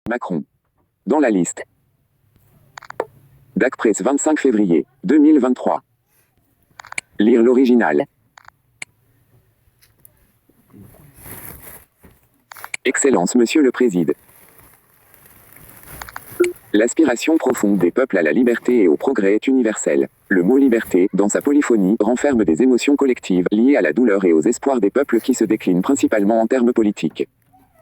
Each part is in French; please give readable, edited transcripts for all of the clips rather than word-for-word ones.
Macron. Dans la liste. DAC Presse 25 février 2023. Lire l'original. Excellence Monsieur le Président. L'aspiration profonde des peuples à la liberté et au progrès est universelle. Le mot liberté, dans sa polyphonie, renferme des émotions collectives liées à la douleur et aux espoirs des peuples qui se déclinent principalement en termes politiques.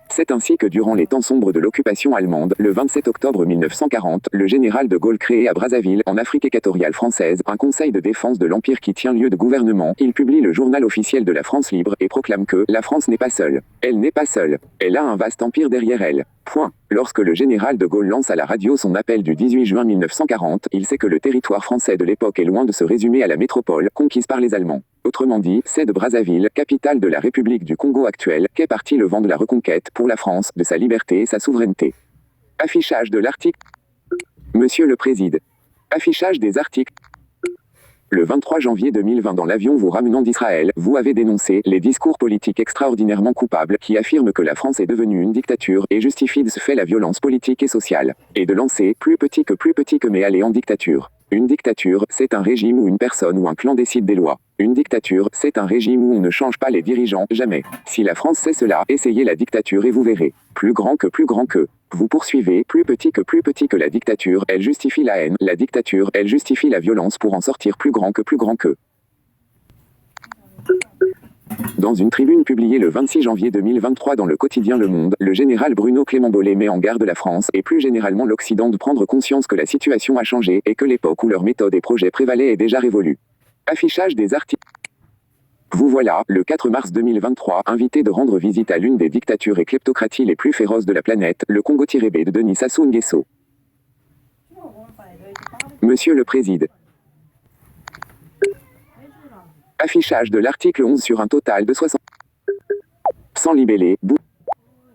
C'est ainsi que durant les temps sombres de l'occupation allemande, le 27 octobre 1940, le général de Gaulle créait à Brazzaville, en Afrique équatoriale française, un conseil de défense de l'Empire qui tient lieu de gouvernement. Il publie le journal officiel de la France libre et proclame que « La France n'est pas seule. Elle n'est pas seule. Elle a un vaste empire derrière elle. » Point. Lorsque le général de Gaulle lance à la radio son appel du 18 juin 1940, il sait que le territoire français de l'époque est loin de se résumer à la métropole, conquise par les Allemands. Autrement dit, c'est de Brazzaville, capitale de la République du Congo actuelle, qu'est parti le vent de la reconquête, pour la France, de sa liberté et sa souveraineté. Affichage de l'article. Monsieur le Président. Affichage des articles. Le 23 janvier 2020 dans l'avion vous ramenant d'Israël, vous avez dénoncé les discours politiques extraordinairement coupables qui affirment que la France est devenue une dictature et justifient de ce fait la violence politique et sociale. Et de lancer plus petit que mais aller en dictature. Une dictature, c'est un régime où une personne ou un clan décide des lois. Une dictature, c'est un régime où on ne change pas les dirigeants, jamais. Si la France sait cela, essayez la dictature et vous verrez. Plus grand que. Vous poursuivez, plus petit que la dictature, elle justifie la haine, la dictature, elle justifie la violence pour en sortir plus grand que. Dans une tribune publiée le 26 janvier 2023 dans le quotidien Le Monde, le général Bruno Clément Bollet met en garde la France et plus généralement l'Occident de prendre conscience que la situation a changé et que l'époque où leurs méthodes et projets prévalaient est déjà révolue. Affichage des articles. Vous voilà, le 4 mars 2023, invité de rendre visite à l'une des dictatures et kleptocraties les plus féroces de la planète, le Congo-B de Denis Sassou Nguesso. Monsieur le Président. Affichage de l'article 11 sur un total de 60. Sans libellé,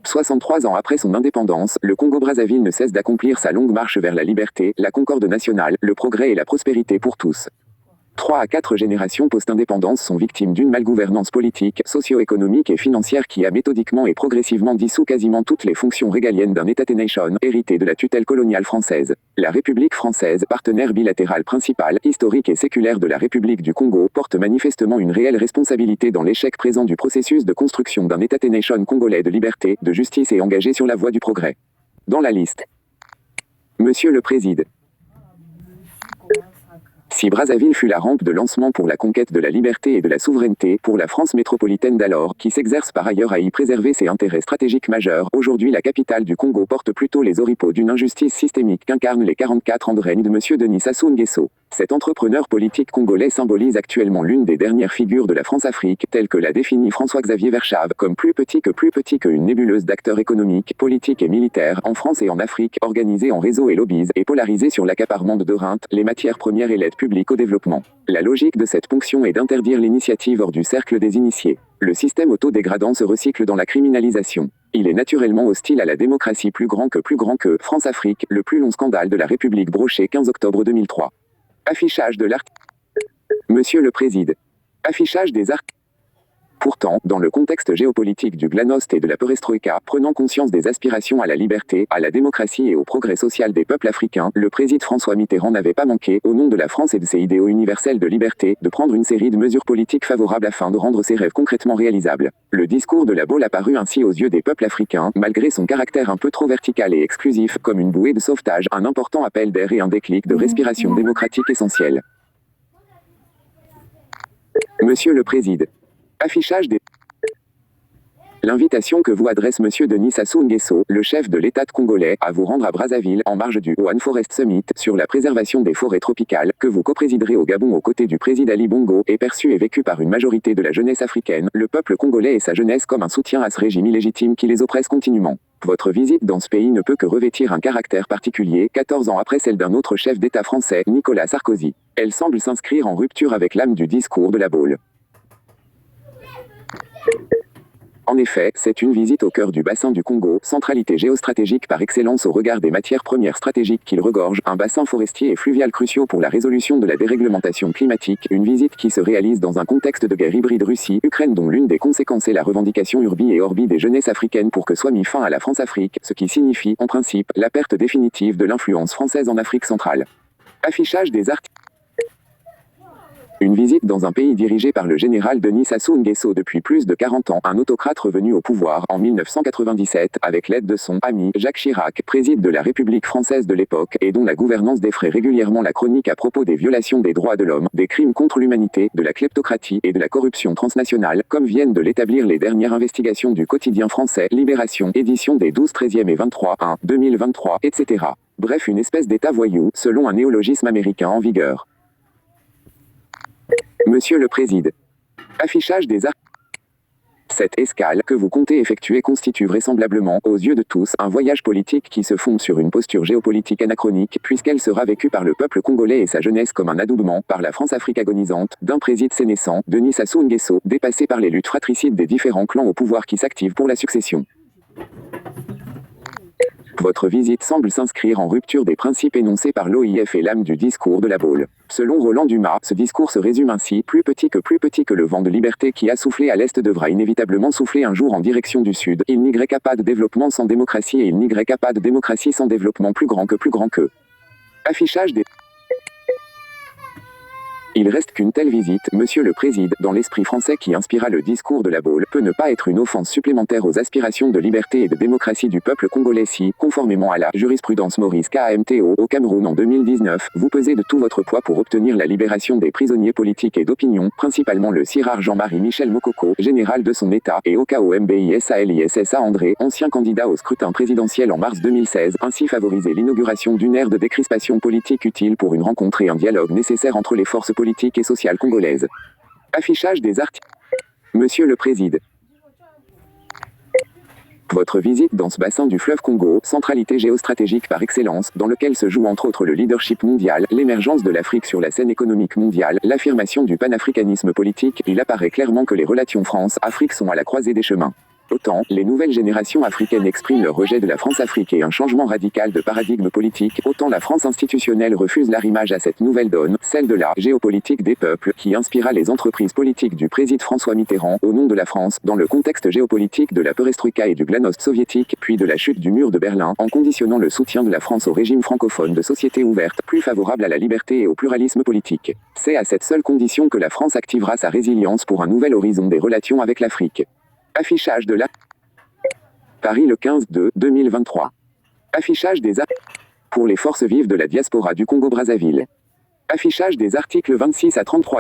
63 ans après son indépendance, le Congo-Brazzaville ne cesse d'accomplir sa longue marche vers la liberté, la concorde nationale, le progrès et la prospérité pour tous. 3 à 4 générations post-indépendance sont victimes d'une malgouvernance politique, socio-économique et financière qui a méthodiquement et progressivement dissous quasiment toutes les fonctions régaliennes d'un État-nation, hérité de la tutelle coloniale française. La République française, partenaire bilatéral principal, historique et séculaire de la République du Congo, porte manifestement une réelle responsabilité dans l'échec présent du processus de construction d'un État-nation congolais de liberté, de justice et engagé sur la voie du progrès. Dans la liste. Monsieur le Président. Si Brazzaville fut la rampe de lancement pour la conquête de la liberté et de la souveraineté, pour la France métropolitaine d'alors, qui s'exerce par ailleurs à y préserver ses intérêts stratégiques majeurs, aujourd'hui la capitale du Congo porte plutôt les oripeaux d'une injustice systémique qu'incarnent les 44 ans de règne de M. Denis Sassou Nguesso. Cet entrepreneur politique congolais symbolise actuellement l'une des dernières figures de la France-Afrique, telle que l'a définie François-Xavier Verschave, comme plus petit qu'une nébuleuse d'acteurs économiques, politiques et militaires, en France et en Afrique, organisés en réseaux et lobbies, et polarisés sur l'accaparement de rentes, les matières premières et l'aide publique au développement. La logique de cette ponction est d'interdire l'initiative hors du cercle des initiés. Le système autodégradant se recycle dans la criminalisation. Il est naturellement hostile à la démocratie plus grand que France-Afrique, le plus long scandale de la République broché 15 octobre 2003. Affichage de l'article. Monsieur le Président. Affichage des articles. Pourtant, dans le contexte géopolitique du glasnost et de la perestroïka, prenant conscience des aspirations à la liberté, à la démocratie et au progrès social des peuples africains, le président François Mitterrand n'avait pas manqué, au nom de la France et de ses idéaux universels de liberté, de prendre une série de mesures politiques favorables afin de rendre ses rêves concrètement réalisables. Le discours de la Baule apparut ainsi aux yeux des peuples africains, malgré son caractère un peu trop vertical et exclusif, comme une bouée de sauvetage, un important appel d'air et un déclic de respiration démocratique essentiel. Monsieur le Président. Affichage des... L'invitation que vous adresse M. Denis Sassou Nguesso, le chef de l'État congolais, à vous rendre à Brazzaville, en marge du One Forest Summit, sur la préservation des forêts tropicales, que vous coprésiderez au Gabon aux côtés du président Ali Bongo, est perçu et vécu par une majorité de la jeunesse africaine, le peuple congolais et sa jeunesse comme un soutien à ce régime illégitime qui les oppresse continuellement. Votre visite dans ce pays ne peut que revêtir un caractère particulier, 14 ans après celle d'un autre chef d'État français, Nicolas Sarkozy. Elle semble s'inscrire en rupture avec l'âme du discours de la Baule. En effet, c'est une visite au cœur du bassin du Congo, centralité géostratégique par excellence au regard des matières premières stratégiques qu'il regorge, un bassin forestier et fluvial cruciaux pour la résolution de la déréglementation climatique, une visite qui se réalise dans un contexte de guerre hybride Russie-Ukraine dont l'une des conséquences est la revendication urbi et orbi des jeunesses africaines pour que soit mis fin à la France-Afrique, ce qui signifie, en principe, la perte définitive de l'influence française en Afrique centrale. Affichage des articles. Une visite dans un pays dirigé par le général Denis Sassou Nguesso depuis plus de 40 ans, un autocrate revenu au pouvoir en 1997, avec l'aide de son ami Jacques Chirac, préside de la République française de l'époque, et dont la gouvernance défraie régulièrement la chronique à propos des violations des droits de l'homme, des crimes contre l'humanité, de la kleptocratie et de la corruption transnationale, comme viennent de l'établir les dernières investigations du quotidien français Libération, édition des 12, 13e et 23, 1, 2023, etc. Bref, une espèce d'état voyou, selon un néologisme américain en vigueur. Monsieur le Président. Affichage des articles. Cette escale que vous comptez effectuer constitue vraisemblablement, aux yeux de tous, un voyage politique qui se fonde sur une posture géopolitique anachronique, puisqu'elle sera vécue par le peuple congolais et sa jeunesse comme un adoubement, par la France-Afrique agonisante, d'un président sénescent, Denis Sassou Nguesso, dépassé par les luttes fratricides des différents clans au pouvoir qui s'activent pour la succession. Votre visite semble s'inscrire en rupture des principes énoncés par l'OIF et l'âme du discours de la Baule. Selon Roland Dumas, ce discours se résume ainsi: plus petit que le vent de liberté qui a soufflé à l'Est devra inévitablement souffler un jour en direction du Sud. Il n'y a pas de développement sans démocratie et il n'y a pas de démocratie sans développement plus grand que. Affichage des... Il reste qu'une telle visite, Monsieur le Président, dans l'esprit français qui inspira le discours de la Baule, peut ne pas être une offense supplémentaire aux aspirations de liberté et de démocratie du peuple congolais si, conformément à la jurisprudence Maurice KMTO au Cameroun en 2019, vous pesez de tout votre poids pour obtenir la libération des prisonniers politiques et d'opinion, principalement le sirard Jean-Marie Michel Mokoko, général de son État, et OKOMBISALISSA André, ancien candidat au scrutin présidentiel en mars 2016, ainsi favoriser l'inauguration d'une ère de décrispation politique utile pour une rencontre et un dialogue nécessaire entre les forces politique et sociale congolaise. Affichage des articles. Monsieur le Président. Votre visite dans ce bassin du fleuve Congo, centralité géostratégique par excellence, dans lequel se joue entre autres le leadership mondial, l'émergence de l'Afrique sur la scène économique mondiale, l'affirmation du panafricanisme politique, il apparaît clairement que les relations France-Afrique sont à la croisée des chemins. Autant, les nouvelles générations africaines expriment leur rejet de la France-Afrique et un changement radical de paradigme politique, autant la France institutionnelle refuse l'arrimage à cette nouvelle donne, celle de la géopolitique des peuples, qui inspira les entreprises politiques du président François Mitterrand, au nom de la France, dans le contexte géopolitique de la perestroïka et du glasnost soviétique, puis de la chute du mur de Berlin, en conditionnant le soutien de la France au régime francophone de société ouverte, plus favorable à la liberté et au pluralisme politique. C'est à cette seule condition que la France activera sa résilience pour un nouvel horizon des relations avec l'Afrique. Affichage de la... Paris le 15/2/2023. Affichage des... Pour les forces vives de la diaspora du Congo-Brazzaville. Affichage des articles 26 à 33.